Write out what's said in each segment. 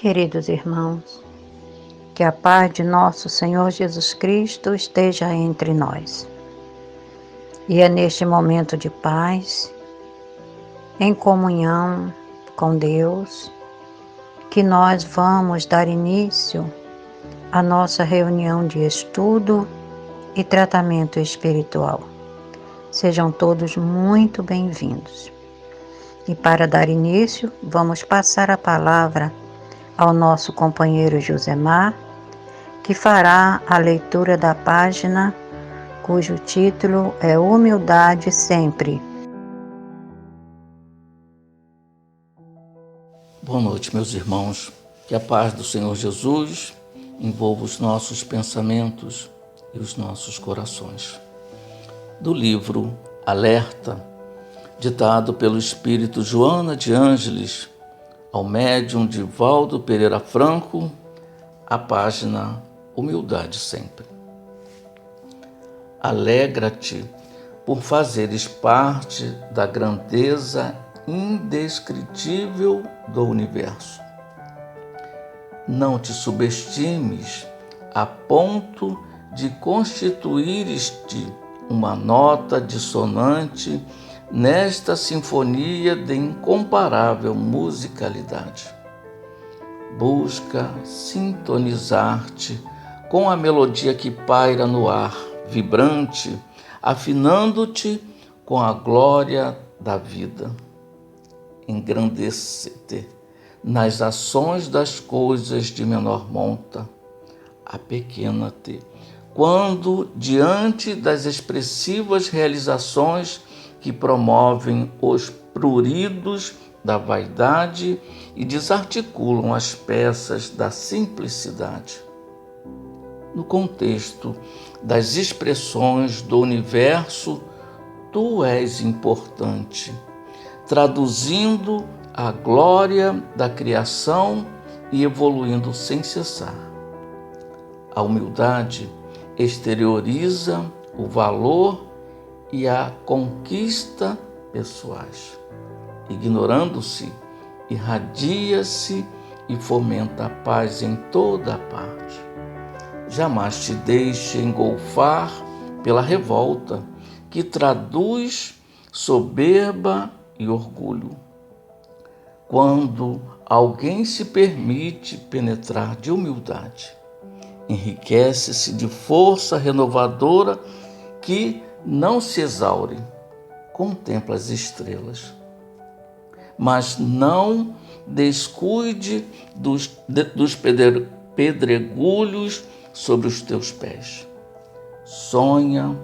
Queridos irmãos, que a paz de nosso Senhor Jesus Cristo esteja entre nós. E é neste momento de paz, em comunhão com Deus, que nós vamos dar início à nossa reunião de estudo e tratamento espiritual. Sejam todos muito bem-vindos. E para dar início, vamos passar a palavra ao nosso companheiro Josemar, que fará a leitura da página cujo título é Humildade Sempre. Boa noite, meus irmãos. Que a paz do Senhor Jesus envolva os nossos pensamentos e os nossos corações. Do livro Alerta, ditado pelo espírito Joana de Ângeles, ao médium Divaldo Pereira Franco, a página Humildade Sempre. Alegra-te por fazeres parte da grandeza indescritível do universo. Não te subestimes a ponto de constituires-te uma nota dissonante nesta sinfonia de incomparável musicalidade. Busca sintonizar-te com a melodia que paira no ar, vibrante, afinando-te com a glória da vida. Engrandece-te nas ações das coisas de menor monta. Apequena-te quando, diante das expressivas realizações que promovem os pruridos da vaidade e desarticulam as peças da simplicidade. No contexto das expressões do universo, tu és importante, traduzindo a glória da criação e evoluindo sem cessar. A humildade exterioriza o valor e a conquista pessoais. Ignorando-se, irradia-se e fomenta a paz em toda a parte. Jamais te deixe engolfar pela revolta, que traduz soberba e orgulho. Quando alguém se permite penetrar de humildade, enriquece-se de força renovadora que não se exaure, contempla as estrelas. Mas não descuide dos pedregulhos sobre os teus pés. Sonha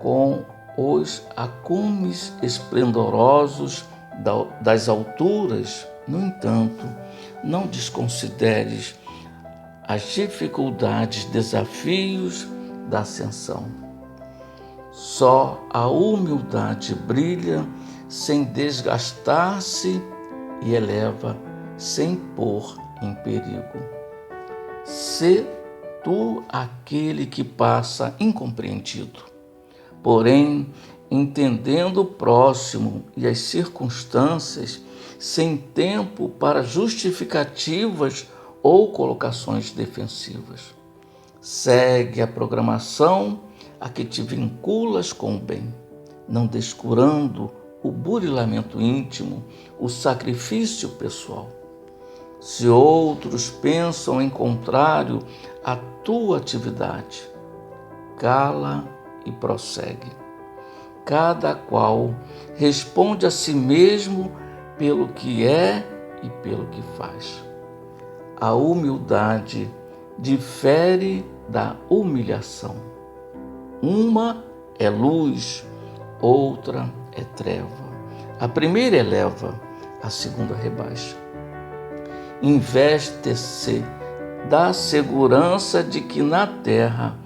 com os acumes esplendorosos das alturas. No entanto, não desconsideres as dificuldades, desafios da ascensão. Só a humildade brilha sem desgastar-se e eleva sem pôr em perigo. Sê tu aquele que passa incompreendido, porém, entendendo o próximo e as circunstâncias, sem tempo para justificativas ou colocações defensivas. Segue a programação a que te vinculas com o bem, não descurando o burilamento íntimo, o sacrifício pessoal. Se outros pensam em contrário à tua atividade, cala e prossegue. Cada qual responde a si mesmo pelo que é e pelo que faz. A humildade difere da humilhação. Uma é luz, outra é treva. A primeira eleva, a segunda rebaixa. Investe-se da segurança de que na terra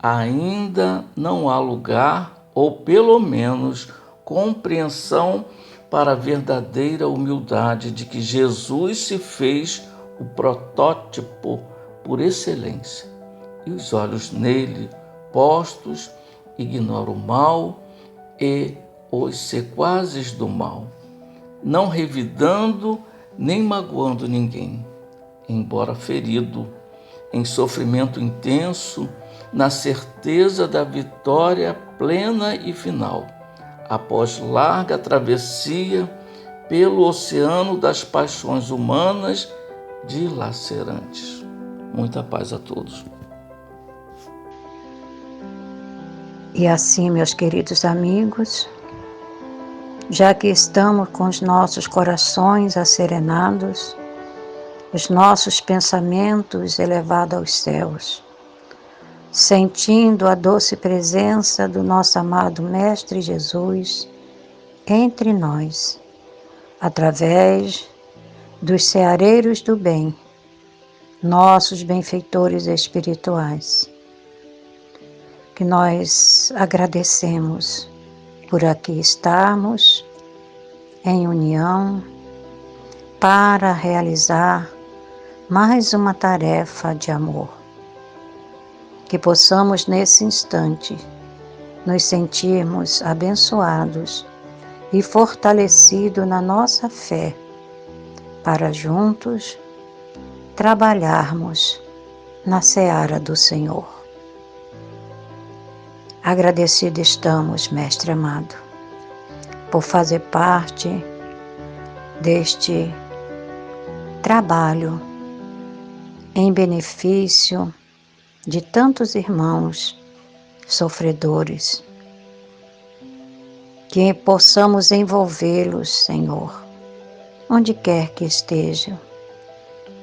ainda não há lugar, ou pelo menos compreensão, para a verdadeira humildade de que Jesus se fez o protótipo por excelência, e os olhos nele postos ignoram o mal e os sequazes do mal, não revidando nem magoando ninguém. embora ferido, em sofrimento intenso, na certeza da vitória plena e final, após larga travessia pelo oceano das paixões humanas dilacerantes. Muita paz a todos. E assim, meus queridos amigos, já que estamos com os nossos corações acerenados, os nossos pensamentos elevados aos céus, sentindo a doce presença do nosso amado Mestre Jesus entre nós, através dos ceareiros do bem, nossos benfeitores espirituais, que nós agradecemos por aqui estarmos em união para realizar mais uma tarefa de amor. Que possamos nesse instante nos sentirmos abençoados e fortalecidos na nossa fé, para juntos trabalharmos na seara do Senhor. Agradecido estamos, Mestre amado, por fazer parte deste trabalho em benefício de tantos irmãos sofredores, que possamos envolvê-los, Senhor, onde quer que estejam,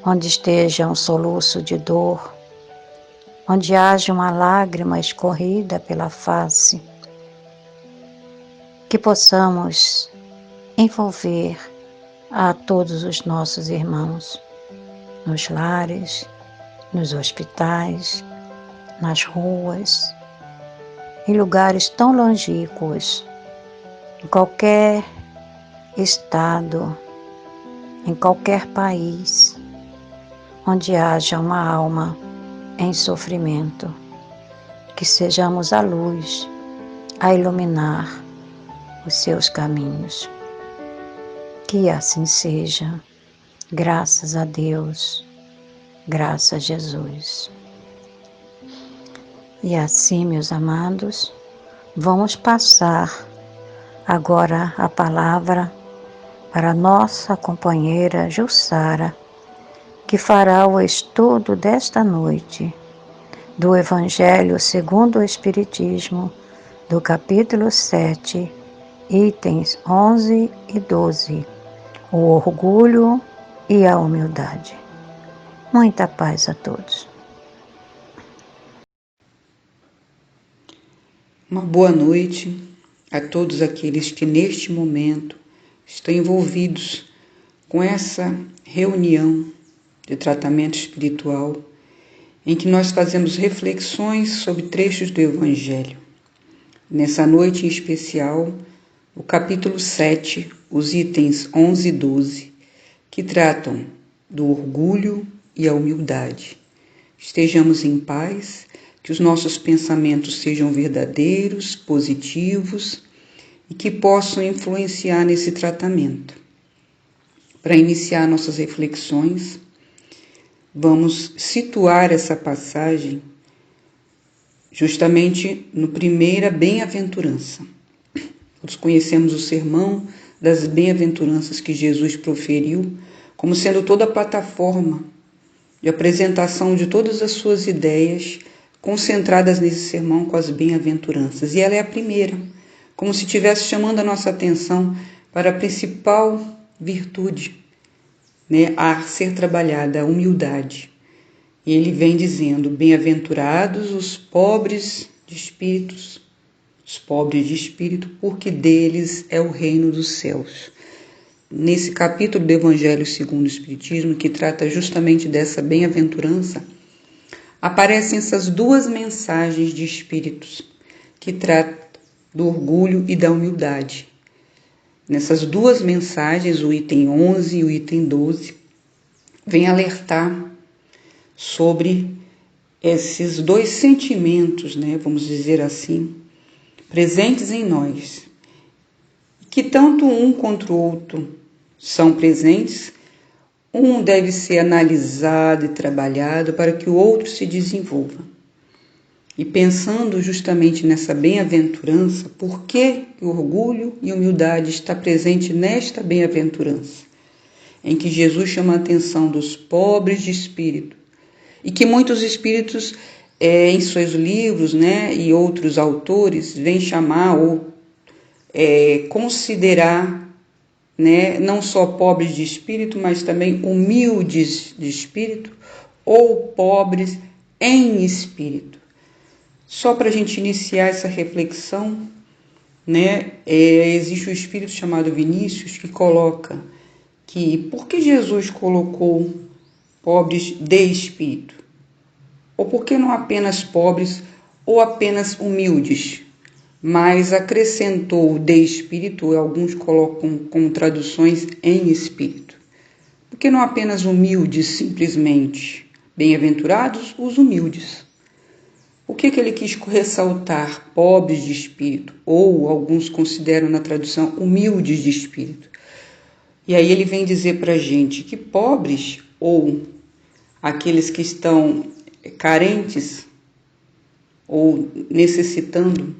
onde esteja um soluço de dor, onde haja uma lágrima escorrida pela face, que possamos envolver a todos os nossos irmãos, nos lares, nos hospitais, nas ruas, em lugares tão longínquos, em qualquer estado, em qualquer país, onde haja uma alma em sofrimento, que sejamos a luz a iluminar os seus caminhos. Que assim seja, graças a Deus, graças a Jesus. E assim, meus amados, vamos passar agora a palavra para a nossa companheira Jussara, que fará o estudo desta noite do Evangelho segundo o Espiritismo, do capítulo 7, itens 11 e 12, o orgulho e a humildade. Muita paz a todos. Uma boa noite a todos aqueles que neste momento estão envolvidos com essa reunião de tratamento espiritual em que nós fazemos reflexões sobre trechos do Evangelho. Nessa noite em especial, o capítulo 7, os itens 11 e 12, que tratam do orgulho e a humildade. Estejamos em paz, que os nossos pensamentos sejam verdadeiros, positivos e que possam influenciar nesse tratamento. Para iniciar nossas reflexões, vamos situar essa passagem justamente no primeira bem-aventurança. Nós conhecemos o sermão das bem-aventuranças que Jesus proferiu como sendo toda a plataforma de apresentação de todas as suas ideias concentradas nesse sermão com as bem-aventuranças. E ela é a primeira, como se estivesse chamando a nossa atenção para a principal virtude, a ser trabalhada, a humildade. E ele vem dizendo: bem-aventurados os pobres de espírito, porque deles é o reino dos céus. Nesse capítulo do Evangelho segundo o Espiritismo, que trata justamente dessa bem-aventurança, aparecem essas duas mensagens de espíritos que tratam do orgulho e da humildade. Nessas duas mensagens, o item 11 e o item 12, vem alertar sobre esses dois sentimentos, vamos dizer assim, presentes em nós, que tanto um quanto o outro são presentes, Um deve ser analisado e trabalhado para que o outro se desenvolva. E pensando justamente nessa bem-aventurança, por que o orgulho e humildade está presente nesta bem-aventurança? Em que Jesus chama a atenção dos pobres de espírito, e que muitos espíritos, em seus livros, né, e outros autores, vêm chamar ou considerar, né, não só pobres de espírito, mas também humildes de espírito ou pobres em espírito. Só para a gente iniciar essa reflexão, né, existe um espírito chamado Vinícius que coloca que por que Jesus colocou pobres de espírito? Ou por que não apenas pobres ou apenas humildes? Mas acrescentou de espírito, alguns colocam como traduções em espírito. Por que não apenas humildes, simplesmente? Bem-aventurados os humildes. O que ele quis ressaltar? Pobres de espírito, ou alguns consideram na tradução humildes de espírito. E aí ele vem dizer para a gente que pobres, ou aqueles que estão carentes ou necessitando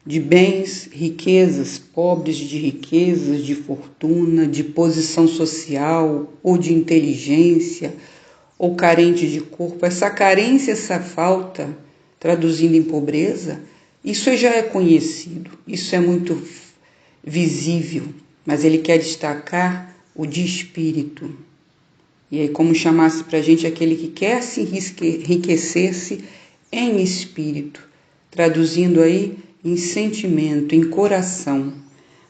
de bens, riquezas, pobres de riquezas, de fortuna, de posição social ou de inteligência, ou carente de corpo, essa carência, essa falta, traduzindo em pobreza, isso já é conhecido, isso é muito visível, mas ele quer destacar o de espírito. E aí como chamasse para a gente aquele que quer se enriquecer-se em espírito, traduzindo aí em sentimento, em coração,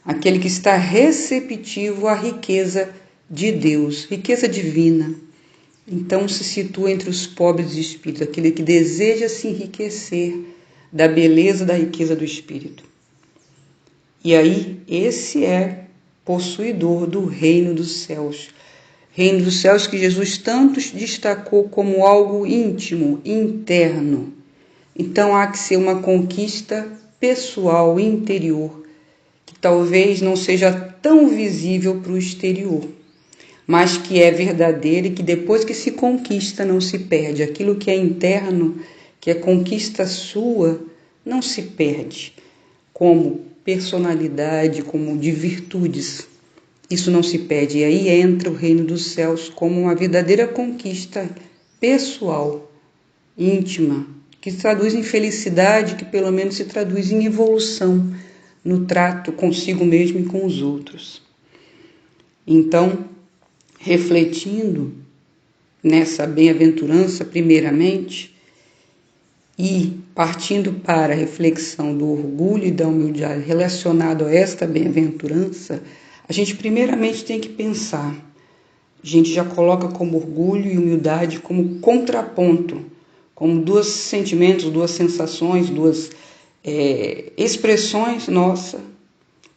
aquele que está receptivo à riqueza de Deus, riqueza divina. Então se situa entre os pobres de espírito, aquele que deseja se enriquecer da beleza da riqueza do espírito. E aí esse é possuidor do reino dos céus. Reino dos céus que Jesus tanto destacou como algo íntimo, interno. Então há que ser uma conquista pessoal, interior, que talvez não seja tão visível para o exterior, mas que é verdadeira e que depois que se conquista não se perde. Aquilo que é interno, que é conquista sua, não se perde, como personalidade, como de virtudes. Isso não se perde. E aí entra o reino dos céus como uma verdadeira conquista pessoal, íntima, que se traduz em felicidade, que pelo menos se traduz em evolução no trato consigo mesmo e com os outros. Então, refletindo nessa bem-aventurança, primeiramente, e partindo para a reflexão do orgulho e da humildade relacionado a esta bem-aventurança, a gente primeiramente tem que pensar, a gente já coloca como orgulho e humildade como contraponto, como dois sentimentos, duas sensações, duas expressões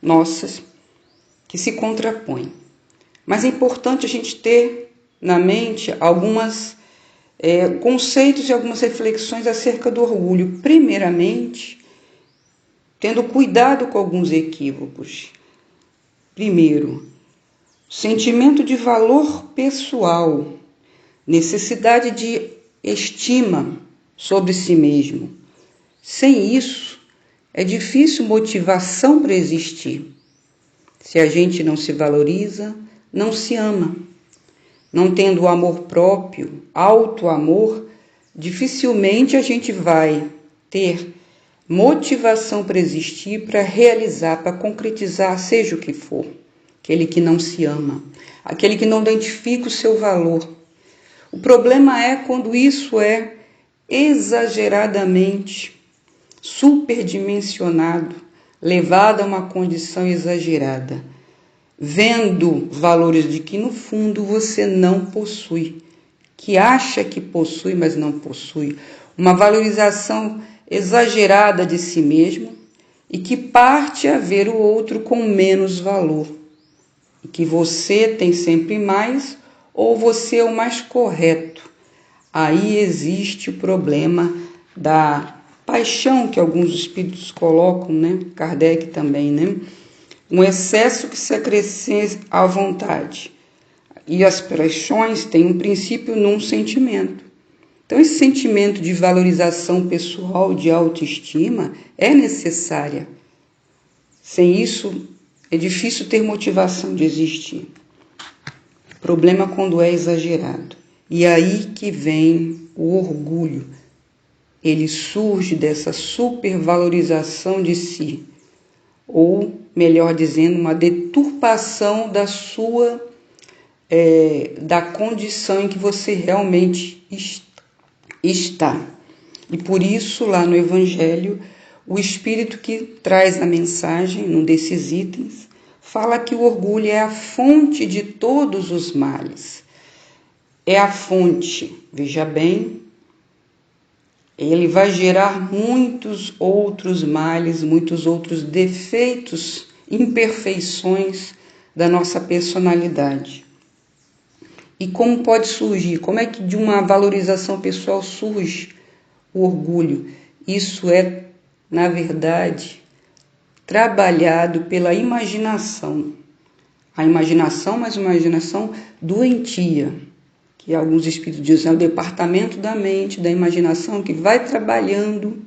nossas que se contrapõem. Mas é importante a gente ter na mente alguns conceitos e algumas reflexões acerca do orgulho. Primeiramente, tendo cuidado com alguns equívocos. Primeiro, sentimento de valor pessoal, necessidade de estima sobre si mesmo. Sem isso, é difícil motivação para existir. Se a gente não se valoriza, não se ama. Não tendo o amor próprio, auto-amor, dificilmente a gente vai ter motivação para existir, para realizar, para concretizar, seja o que for. Aquele que não se ama, aquele que não identifica o seu valor. O problema é quando isso é exageradamente superdimensionado, levado a uma condição exagerada, vendo valores de que no fundo você não possui, que acha que possui, mas não possui, uma valorização exagerada de si mesmo e que parte a ver o outro com menos valor, e que você tem sempre mais ou você é o mais correto. Aí existe o problema da paixão que alguns espíritos colocam, né? Kardec também, né? Um excesso que se acresce à vontade. E as paixões têm um princípio num sentimento. Então, esse sentimento de valorização pessoal, de autoestima, é necessária. Sem isso, é difícil ter motivação de existir. O problema é quando é exagerado. E aí que vem o orgulho. Ele surge dessa supervalorização de si, ou, melhor dizendo, uma deturpação da condição em que você realmente está. E por isso, lá no Evangelho, o Espírito que traz a mensagem, num desses itens, fala que o orgulho é a fonte de todos os males. É a fonte, veja bem, ele vai gerar muitos outros males, muitos outros defeitos, imperfeições da nossa personalidade. E como pode surgir? Como é que de uma valorização pessoal surge o orgulho? Isso é, na verdade, trabalhado pela imaginação. A imaginação, mas uma imaginação doentia, que alguns espíritos dizem é o departamento da mente, da imaginação, que vai trabalhando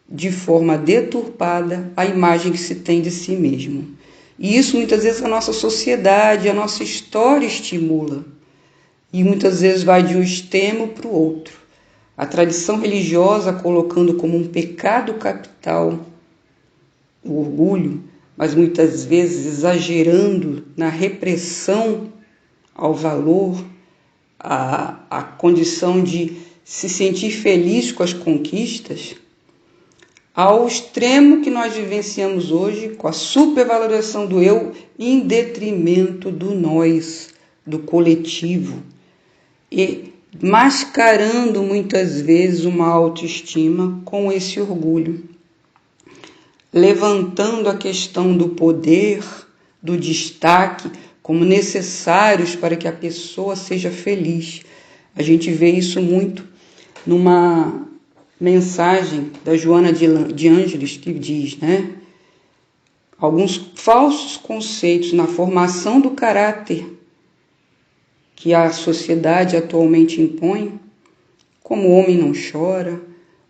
de forma deturpada a imagem que se tem de si mesmo. E isso muitas vezes a nossa sociedade, a nossa história estimula. E muitas vezes vai de um extremo para o outro. A tradição religiosa colocando como um pecado capital o orgulho, mas muitas vezes exagerando na repressão ao valor, a condição de se sentir feliz com as conquistas, ao extremo que nós vivenciamos hoje, com a supervalorização do eu em detrimento do nós, do coletivo, e mascarando muitas vezes uma autoestima com esse orgulho, levantando a questão do poder, do destaque, como necessários para que a pessoa seja feliz. A gente vê isso muito numa mensagem da Joana de Ângeles, que diz, alguns falsos conceitos na formação do caráter que a sociedade atualmente impõe, como o homem não chora,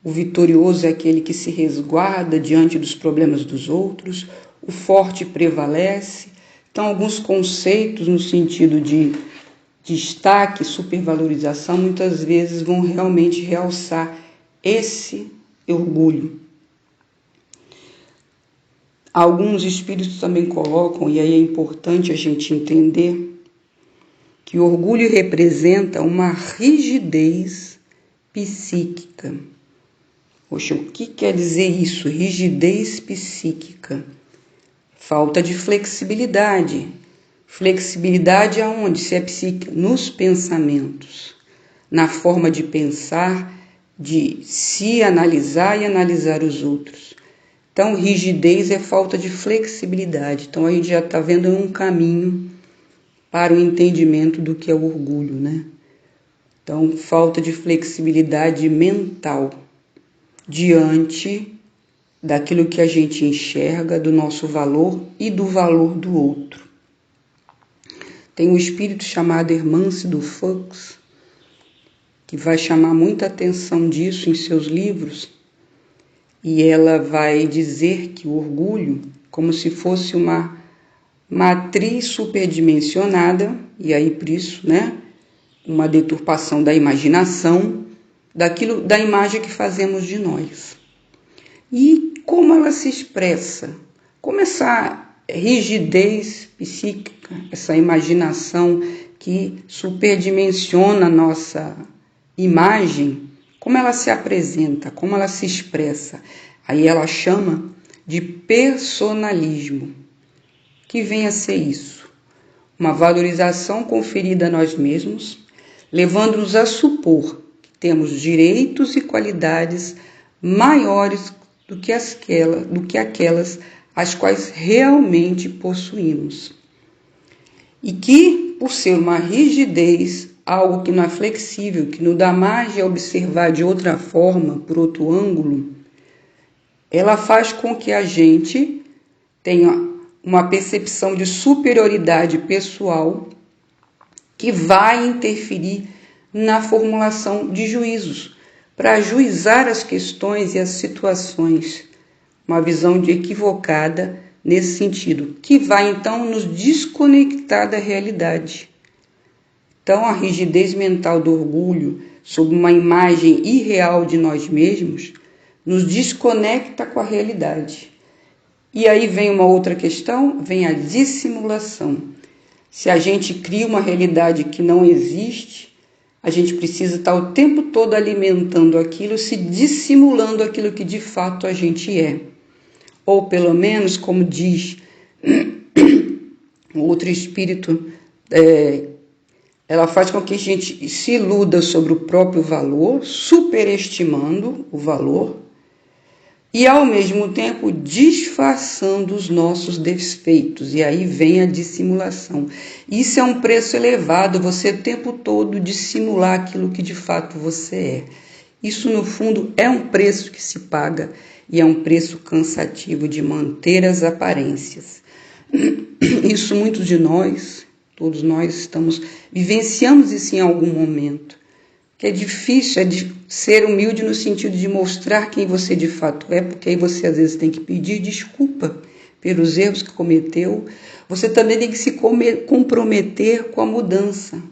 o vitorioso é aquele que se resguarda diante dos problemas dos outros, o forte prevalece. Então, alguns conceitos no sentido de destaque, supervalorização, muitas vezes vão realmente realçar esse orgulho. Alguns espíritos também colocam, e aí é importante a gente entender, que o orgulho representa uma rigidez psíquica. Poxa, o que quer dizer isso? Rigidez psíquica. Falta de flexibilidade. Flexibilidade aonde? Se é psíquica? Nos pensamentos. Na forma de pensar, de se analisar e analisar os outros. Então, rigidez é falta de flexibilidade. Então, a gente já está vendo um caminho para o entendimento do que é o orgulho, Então, falta de flexibilidade mental diante daquilo que a gente enxerga, do nosso valor e do valor do outro. Tem um espírito chamado Hermance du Fox, que vai chamar muita atenção disso em seus livros, e ela vai dizer que o orgulho, como se fosse uma matriz superdimensionada, e aí por isso, uma deturpação da imaginação, da imagem que fazemos de nós. E como ela se expressa? Como essa rigidez psíquica, essa imaginação que superdimensiona a nossa imagem, como ela se apresenta, como ela se expressa? Aí ela chama de personalismo. Que vem a ser isso? Uma valorização conferida a nós mesmos, levando-nos a supor que temos direitos e qualidades maiores do que aquelas as quais realmente possuímos. E que, por ser uma rigidez, algo que não é flexível, que não dá margem a observar de outra forma, por outro ângulo, ela faz com que a gente tenha uma percepção de superioridade pessoal que vai interferir na formulação de juízos, para ajuizar as questões e as situações. Uma visão equivocada nesse sentido, que vai então nos desconectar da realidade. Então, a rigidez mental do orgulho, sob uma imagem irreal de nós mesmos, nos desconecta com a realidade. E aí vem uma outra questão, vem a dissimulação. Se a gente cria uma realidade que não existe, a gente precisa estar o tempo todo alimentando aquilo, se dissimulando aquilo que de fato a gente é. Ou pelo menos, como diz o outro espírito, ela faz com que a gente se iluda sobre o próprio valor, superestimando o valor, e ao mesmo tempo disfarçando os nossos defeitos. E aí vem a dissimulação. Isso é um preço elevado, você o tempo todo dissimular aquilo que de fato você é. Isso, no fundo, é um preço que se paga e é um preço cansativo de manter as aparências. Isso muitos de nós, todos nós vivenciamos isso em algum momento. Que é difícil, ser humilde no sentido de mostrar quem você de fato é, porque aí você às vezes tem que pedir desculpa pelos erros que cometeu. Você também tem que se comprometer com a mudança,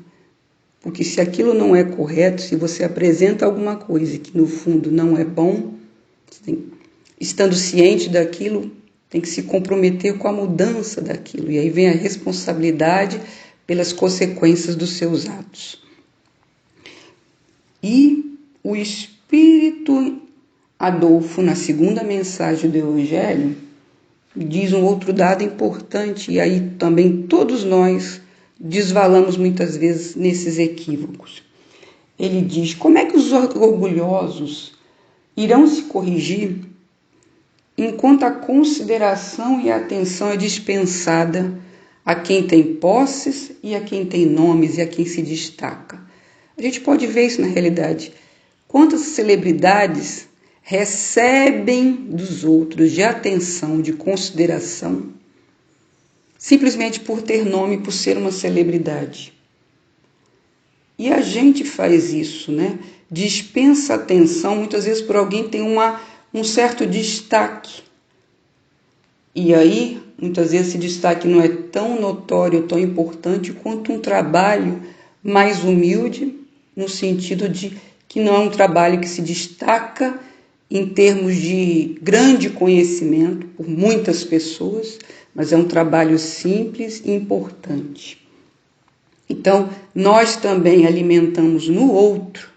porque se aquilo não é correto, se você apresenta alguma coisa que no fundo não é bom, estando ciente daquilo, tem que se comprometer com a mudança daquilo, e aí vem a responsabilidade pelas consequências dos seus atos. E o Espírito Adolfo, na segunda mensagem do Evangelho, diz um outro dado importante, e aí também todos nós desvalamos muitas vezes nesses equívocos. Ele diz: como é que os orgulhosos irão se corrigir enquanto a consideração e a atenção é dispensada a quem tem posses e a quem tem nomes e a quem se destaca? A gente pode ver isso na realidade. Quantas celebridades recebem dos outros de atenção, de consideração, simplesmente por ter nome, por ser uma celebridade. E a gente faz isso, né? Dispensa atenção, muitas vezes por alguém que tem um certo destaque. E aí, muitas vezes esse destaque não é tão notório, tão importante quanto um trabalho mais humilde, no sentido de que não é um trabalho que se destaca em termos de grande conhecimento por muitas pessoas, mas é um trabalho simples e importante. Então, nós também alimentamos no outro,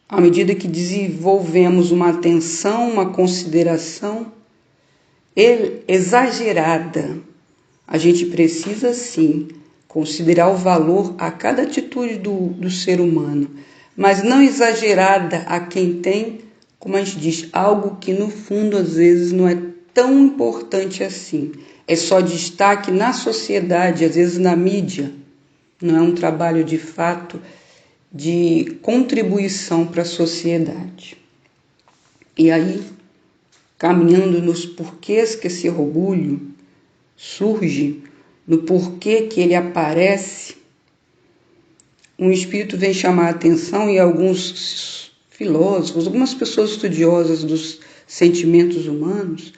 à medida que desenvolvemos uma atenção, uma consideração exagerada. A gente precisa, sim, considerar o valor a cada atitude do ser humano, mas não exagerada a quem tem, como a gente diz, algo que no fundo às vezes não é tão importante assim. É só destaque na sociedade, às vezes na mídia. Não é um trabalho de fato de contribuição para a sociedade. E aí, caminhando nos porquês que esse orgulho surge, no porquê que ele aparece, um espírito vem chamar a atenção, e alguns filósofos, algumas pessoas estudiosas dos sentimentos humanos,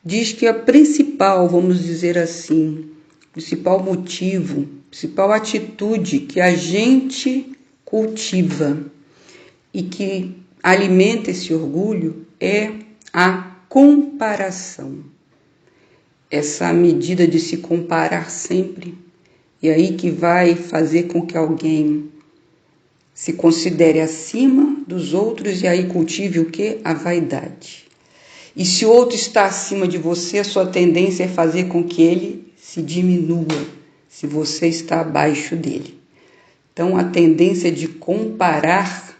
diz que a principal, vamos dizer assim, principal motivo, principal atitude que a gente cultiva e que alimenta esse orgulho é a comparação. Essa medida de se comparar sempre, e aí que vai fazer com que alguém se considere acima dos outros e aí cultive o quê? A vaidade. E se o outro está acima de você, a sua tendência é fazer com que ele se diminua, se você está abaixo dele. Então, a tendência de comparar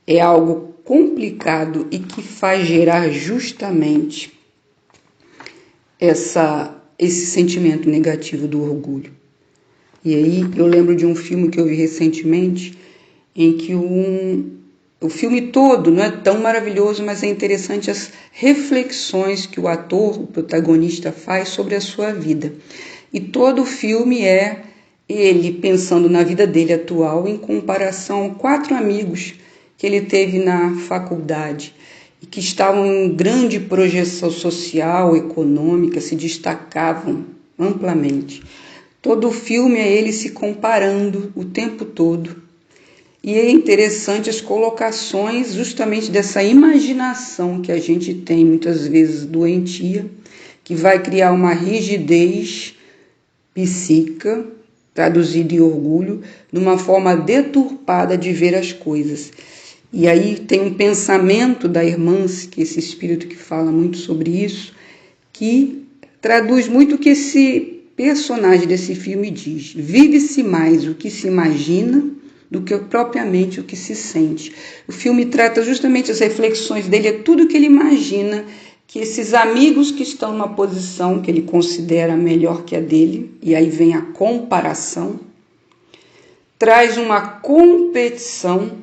é algo complicado e que faz gerar justamente esse sentimento negativo do orgulho. E aí eu lembro de um filme que eu vi recentemente, em que o filme todo não é tão maravilhoso, mas é interessante as reflexões que o ator, o protagonista, faz sobre a sua vida. E todo o filme é ele pensando na vida dele atual em comparação a 4 amigos que ele teve na faculdade e que estavam em grande projeção social, econômica, se destacavam amplamente. Todo o filme é ele se comparando o tempo todo. E é interessante as colocações justamente dessa imaginação que a gente tem, muitas vezes doentia, que vai criar uma rigidez psíquica, traduzida em orgulho, numa forma deturpada de ver as coisas. E aí tem um pensamento da irmã, que esse espírito que fala muito sobre isso, que traduz muito o que esse personagem desse filme diz. Vive-se mais o que se imagina do que propriamente o que se sente. O filme trata justamente as reflexões dele, é tudo que ele imagina, que esses amigos que estão numa posição que ele considera melhor que a dele, e aí vem a comparação, traz uma competição,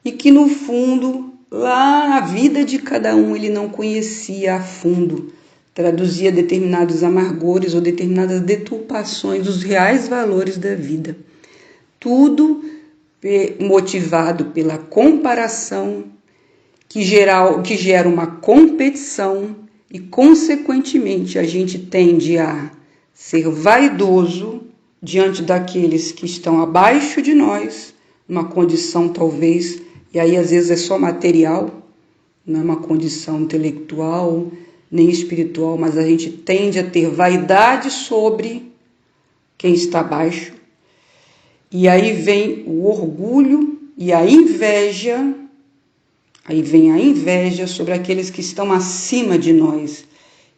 e que no fundo, lá na vida de cada um, ele não conhecia a fundo, traduzia determinados amargores ou determinadas deturpações dos reais valores da vida. Tudo motivado pela comparação, que gera uma competição e, consequentemente, a gente tende a ser vaidoso diante daqueles que estão abaixo de nós, numa condição talvez, e aí às vezes é só material, não é uma condição intelectual nem espiritual, mas a gente tende a ter vaidade sobre quem está abaixo. E aí vem o orgulho e a inveja. Aí vem a inveja sobre aqueles que estão acima de nós.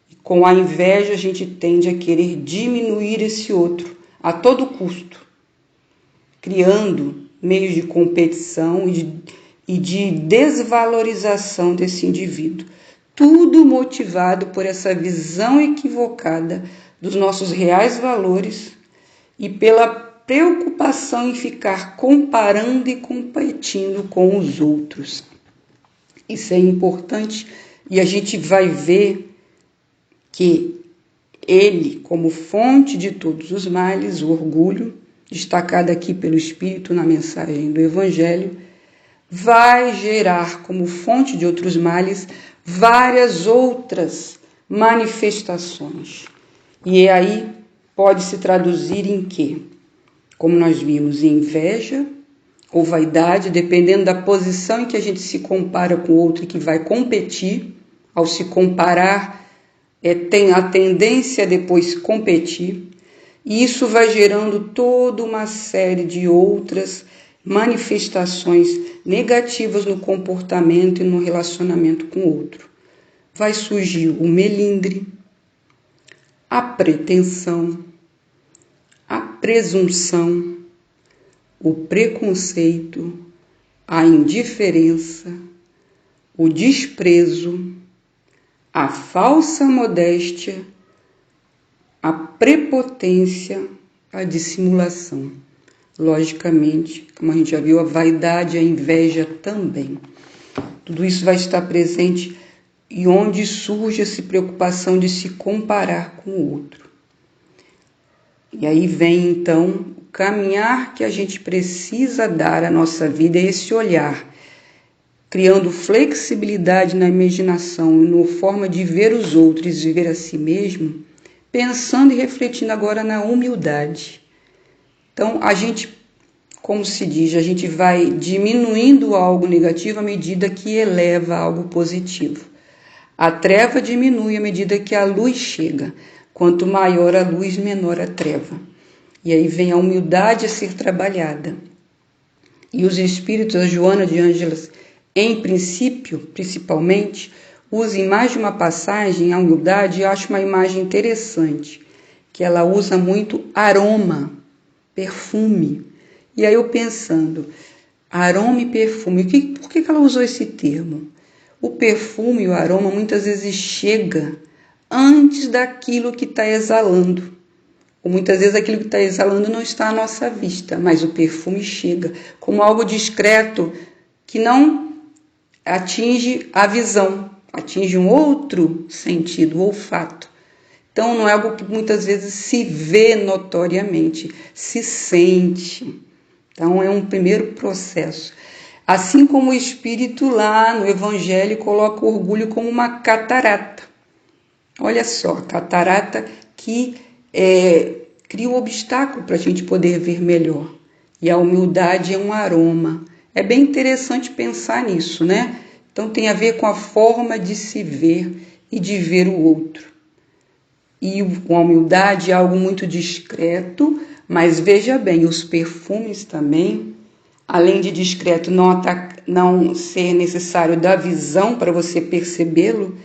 E com a inveja a gente tende a querer diminuir esse outro a todo custo, criando meios de competição e de desvalorização desse indivíduo. Tudo motivado por essa visão equivocada dos nossos reais valores e pela preocupação em ficar comparando e competindo com os outros. Isso é importante e a gente vai ver que ele, como fonte de todos os males, o orgulho, destacado aqui pelo Espírito na mensagem do Evangelho, vai gerar como fonte de outros males várias outras manifestações. E aí pode se traduzir em quê? Como nós vimos, em inveja ou vaidade, dependendo da posição em que a gente se compara com o outro e que vai competir. Ao se comparar, tem a tendência a depois competir. E isso vai gerando toda uma série de outras manifestações negativas no comportamento e no relacionamento com o outro. Vai surgir o melindre, a pretensão, a presunção, o preconceito, a indiferença, o desprezo, a falsa modéstia, a prepotência, a dissimulação. Logicamente, como a gente já viu, a vaidade e a inveja também. Tudo isso vai estar presente e onde surge essa preocupação de se comparar com o outro. E aí vem, então, o caminhar que a gente precisa dar à nossa vida, é esse olhar, criando flexibilidade na imaginação e na forma de ver os outros e ver a si mesmo, pensando e refletindo agora na humildade. Então, a gente, como se diz, a gente vai diminuindo algo negativo à medida que eleva algo positivo. A treva diminui à medida que a luz chega. Quanto maior a luz, menor a treva. E aí vem a humildade a ser trabalhada. E os espíritos, a Joana de Ângeles, em princípio, principalmente, usa em mais de uma passagem a humildade, e eu acho uma imagem interessante, que ela usa muito aroma, perfume. E aí eu pensando, aroma e perfume, por que ela usou esse termo? O perfume e o aroma muitas vezes chega antes daquilo que está exalando. Ou muitas vezes aquilo que está exalando não está à nossa vista, mas o perfume chega como algo discreto que não atinge a visão, atinge um outro sentido, o olfato. Então, não é algo que muitas vezes se vê notoriamente, se sente. Então, é um primeiro processo. Assim como o Espírito lá no Evangelho coloca o orgulho como uma catarata. Olha só, a catarata que cria um obstáculo para a gente poder ver melhor. E a humildade é um aroma. É bem interessante pensar nisso, né? Então tem a ver com a forma de se ver e de ver o outro. E com a humildade é algo muito discreto, mas veja bem, os perfumes também, além de discreto, não ser necessário da visão para você percebê-lo,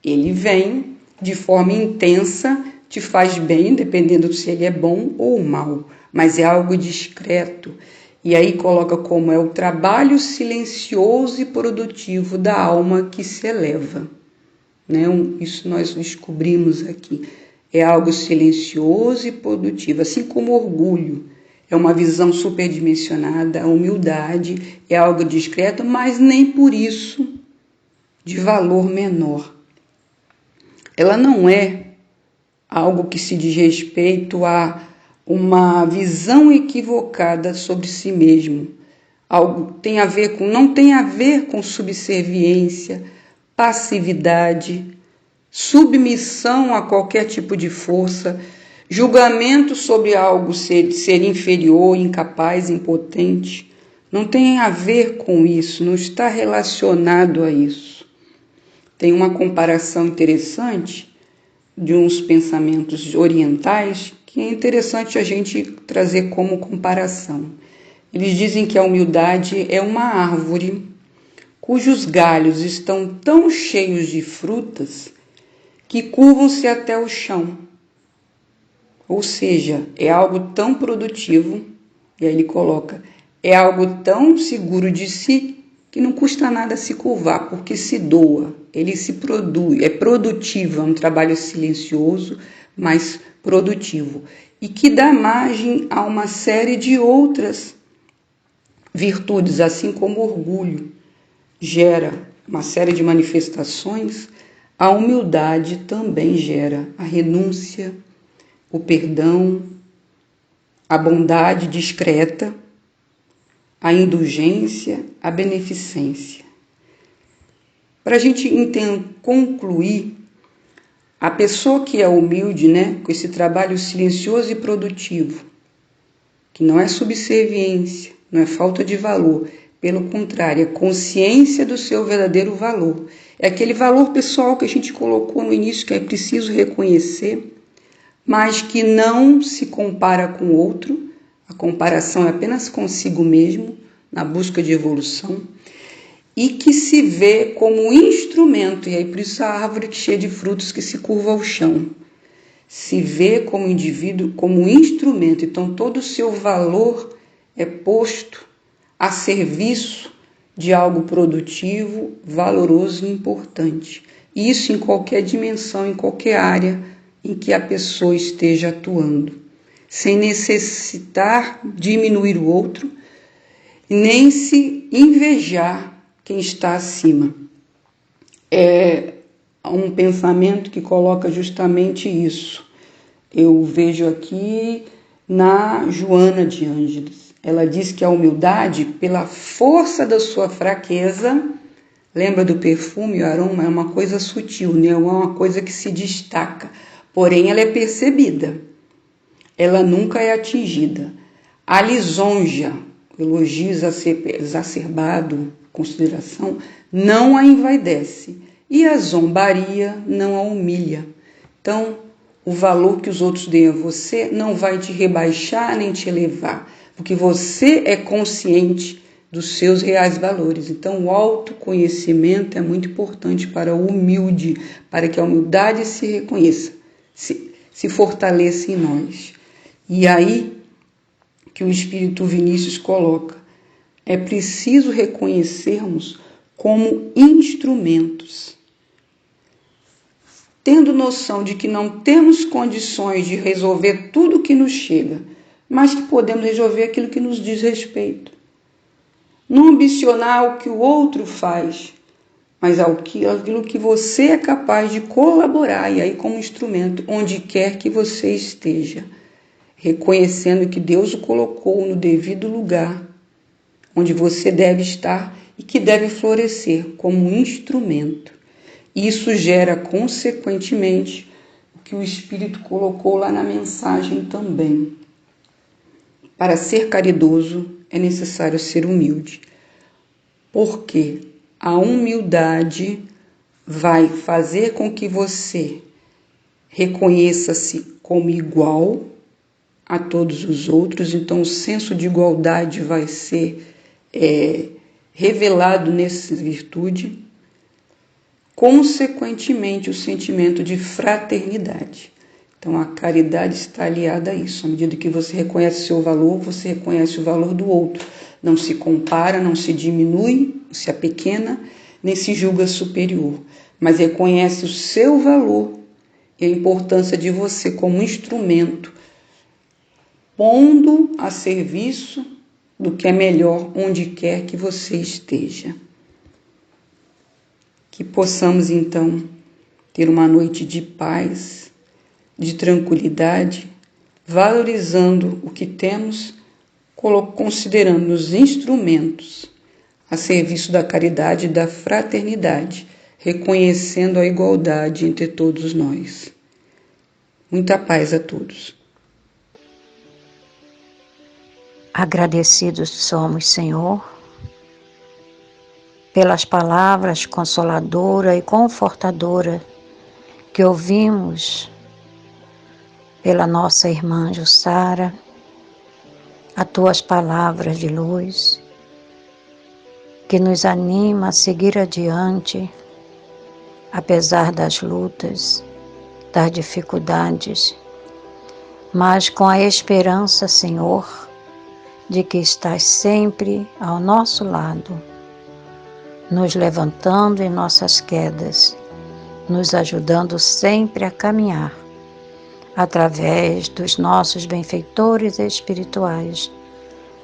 ele vem de forma intensa, te faz bem, dependendo se ele é bom ou mal, mas é algo discreto. E aí coloca como é o trabalho silencioso e produtivo da alma que se eleva. Né? Isso nós descobrimos aqui. É algo silencioso e produtivo, assim como o orgulho. É uma visão superdimensionada, a humildade é algo discreto, mas nem por isso de valor menor. Ela não é algo que se diz respeito a uma visão equivocada sobre si mesmo. Algo não tem a ver com subserviência, passividade, submissão a qualquer tipo de força, julgamento sobre algo ser inferior, incapaz, impotente. Não tem a ver com isso, não está relacionado a isso. Tem uma comparação interessante de uns pensamentos orientais que é interessante a gente trazer como comparação. Eles dizem que a humildade é uma árvore cujos galhos estão tão cheios de frutas que curvam-se até o chão. Ou seja, é algo tão produtivo, e aí ele coloca, é algo tão seguro de si que não custa nada se curvar, porque se doa, ele se produz, é produtivo, é um trabalho silencioso, mas produtivo, e que dá margem a uma série de outras virtudes, assim como o orgulho gera uma série de manifestações, a humildade também gera a renúncia, o perdão, a bondade discreta, a indulgência, a beneficência. Para a gente concluir, a pessoa que é humilde, né, com esse trabalho silencioso e produtivo, que não é subserviência, não é falta de valor, pelo contrário, é consciência do seu verdadeiro valor. É aquele valor pessoal que a gente colocou no início, que é preciso reconhecer, mas que não se compara com o outro. A comparação é apenas consigo mesmo, na busca de evolução, e que se vê como instrumento, e aí por isso a árvore cheia de frutos que se curva ao chão. Se vê como indivíduo, como instrumento, então todo o seu valor é posto a serviço de algo produtivo, valoroso e importante. E isso em qualquer dimensão, em qualquer área em que a pessoa esteja atuando, sem necessitar diminuir o outro, nem se invejar quem está acima. É um pensamento que coloca justamente isso. Eu vejo aqui na Joana de Ângeles. Ela diz que a humildade, pela força da sua fraqueza, lembra do perfume, o aroma é uma coisa sutil, né? É uma coisa que se destaca, porém ela é percebida, ela nunca é atingida. A lisonja, elogio exacerbado, consideração, não a envaidece, e a zombaria não a humilha. Então, o valor que os outros deem a você não vai te rebaixar nem te elevar, porque você é consciente dos seus reais valores. Então, o autoconhecimento é muito importante para o humilde, para que a humildade se reconheça, se fortaleça em nós. E aí que o Espírito Vinícius coloca, é preciso reconhecermos como instrumentos, tendo noção de que não temos condições de resolver tudo o que nos chega, mas que podemos resolver aquilo que nos diz respeito. Não ambicionar o que o outro faz, mas aquilo que você é capaz de colaborar, e aí como instrumento, onde quer que você esteja, reconhecendo que Deus o colocou no devido lugar, onde você deve estar e que deve florescer como instrumento. Isso gera, consequentemente, o que o Espírito colocou lá na mensagem também. Para ser caridoso, é necessário ser humilde, porque a humildade vai fazer com que você reconheça-se como igual a todos os outros, então o senso de igualdade vai ser revelado nessa virtude. Consequentemente, o sentimento de fraternidade. Então, a caridade está aliada a isso. À medida que você reconhece o seu valor, você reconhece o valor do outro. Não se compara, não se diminui, se apequena, nem se julga superior, mas reconhece o seu valor e a importância de você como instrumento, pondo a serviço do que é melhor onde quer que você esteja. Que possamos, então, ter uma noite de paz, de tranquilidade, valorizando o que temos, considerando os instrumentos a serviço da caridade e da fraternidade, reconhecendo a igualdade entre todos nós. Muita paz a todos. Agradecidos somos, Senhor, pelas palavras consoladora e confortadora que ouvimos pela nossa irmã Jussara, as tuas palavras de luz, que nos anima a seguir adiante, apesar das lutas, das dificuldades, mas com a esperança, Senhor, de que estás sempre ao nosso lado, nos levantando em nossas quedas, nos ajudando sempre a caminhar, através dos nossos benfeitores espirituais,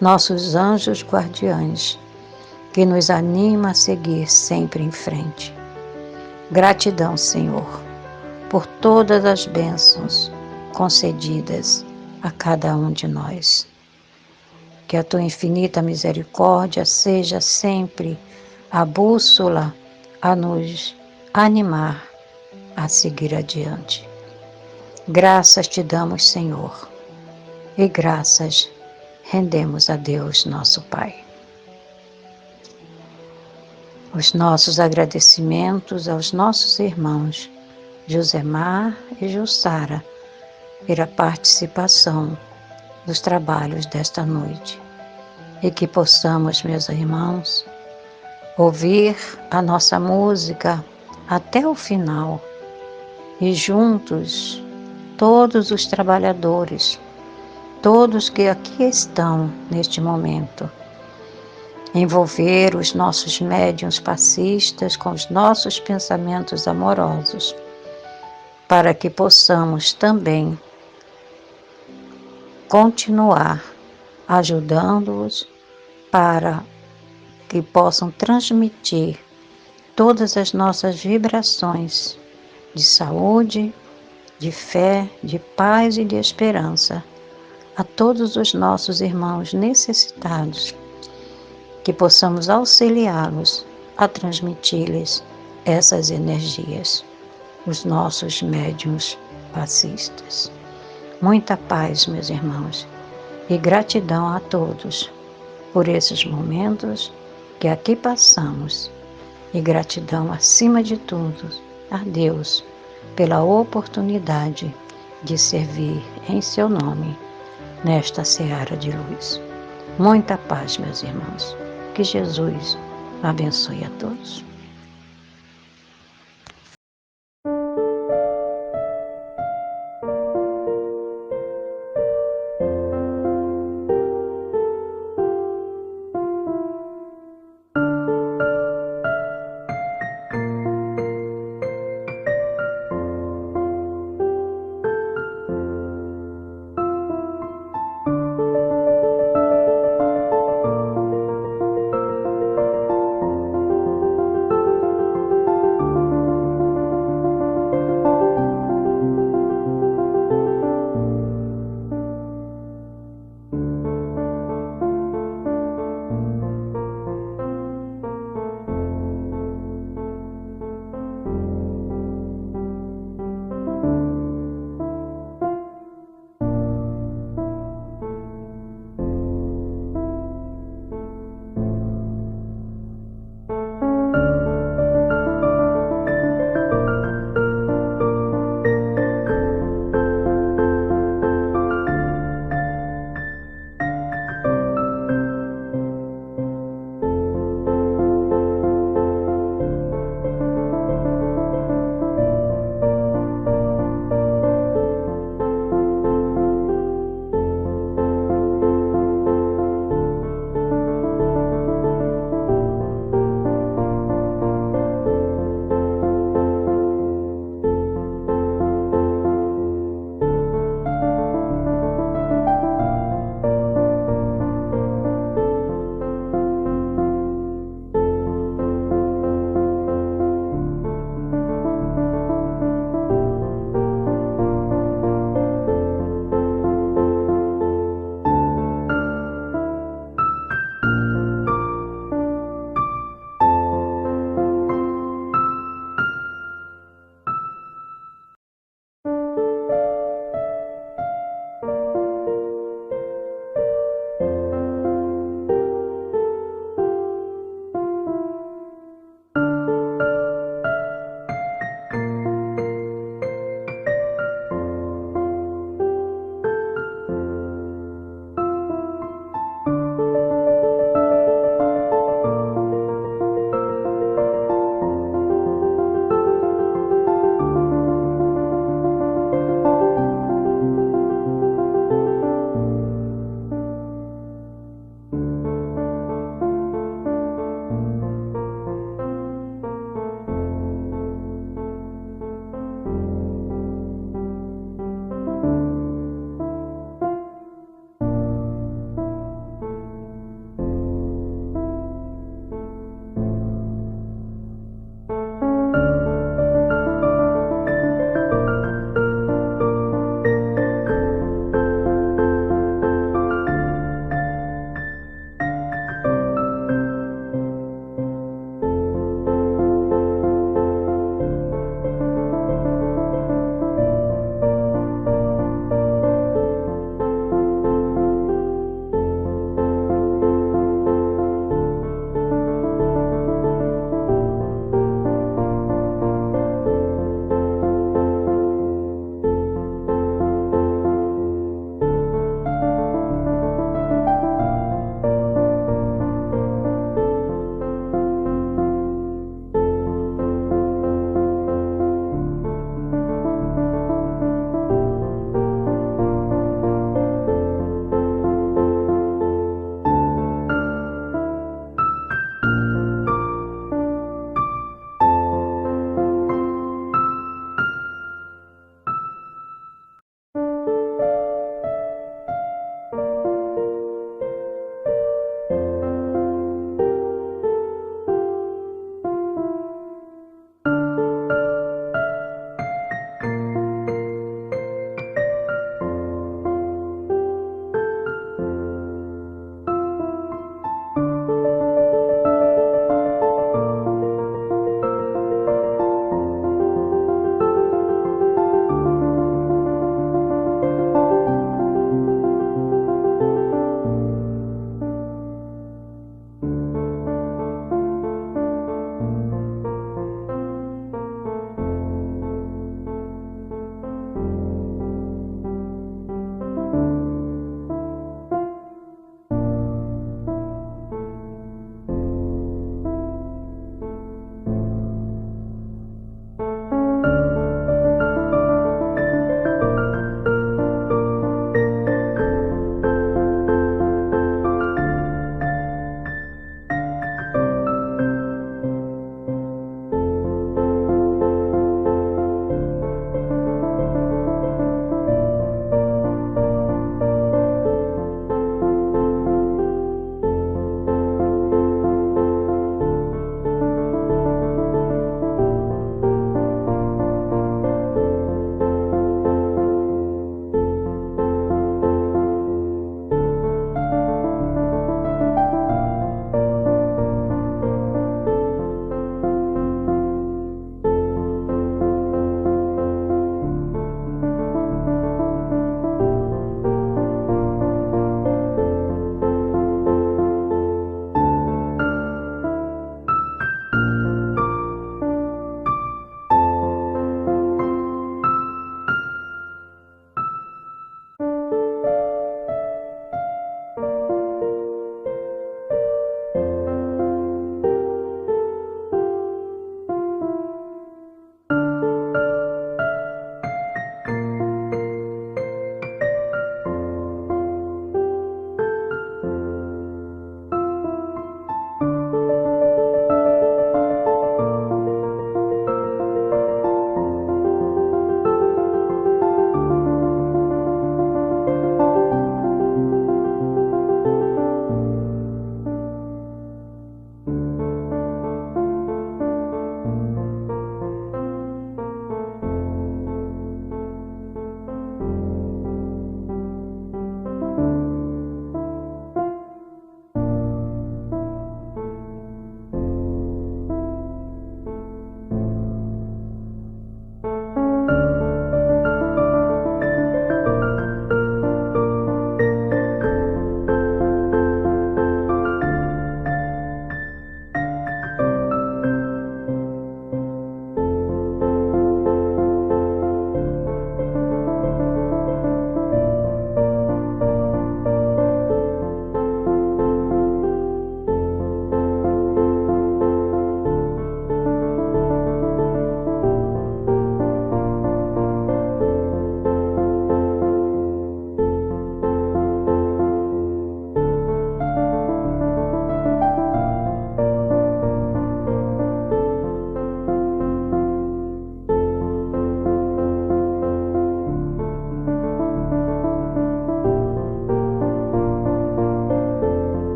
nossos anjos guardiães, que nos anima a seguir sempre em frente. Gratidão, Senhor, por todas as bênçãos concedidas a cada um de nós. Que a tua infinita misericórdia seja sempre a bússola a nos animar a seguir adiante. Graças te damos, Senhor, e graças rendemos a Deus, nosso Pai. Os nossos agradecimentos aos nossos irmãos Josemar e Jussara pela participação dos trabalhos desta noite, e que possamos, meus irmãos, ouvir a nossa música até o final e juntos, todos os trabalhadores, todos que aqui estão neste momento, envolver os nossos médiuns passistas com os nossos pensamentos amorosos, para que possamos também continuar ajudando-os para que possam transmitir todas as nossas vibrações de saúde, de fé, de paz e de esperança a todos os nossos irmãos necessitados, que possamos auxiliá-los a transmitir-lhes essas energias, os nossos médiuns passistas. Muita paz, meus irmãos, e gratidão a todos por esses momentos que aqui passamos, e gratidão acima de tudo a Deus pela oportunidade de servir em seu nome nesta seara de luz. Muita paz, meus irmãos. Que Jesus abençoe a todos.